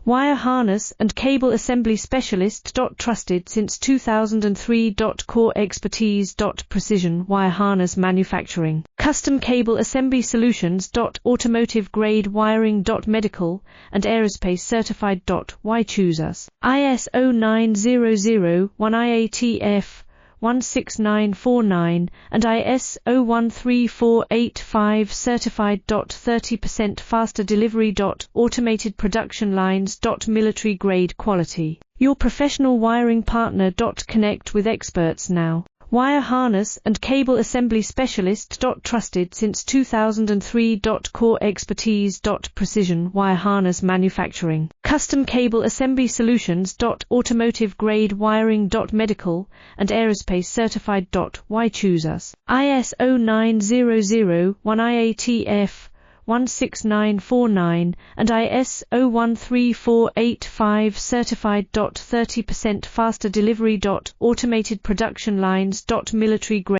Wire harness and cable assembly specialist. Trusted since 2003. Core expertise. Precision wire harness manufacturing. Custom cable assembly solutions. Automotive grade wiring. Medical and aerospace certified. Why choose us? ISO 9001-IATF-16949 and ISO 13485 certified. 30% faster delivery. Automated production lines. Military grade quality. Your professional wiring partner. Connect with experts now. Wire harness and cable assembly specialist. Trusted since 2003. Core expertise. Precision wire harness manufacturing. Custom cable assembly solutions. Automotive grade wiring. Medical and aerospace certified. Why choose us? ISO 9001-IATF-16949 and ISO 13485 certified. 30% faster delivery. Automated production lines. Military grade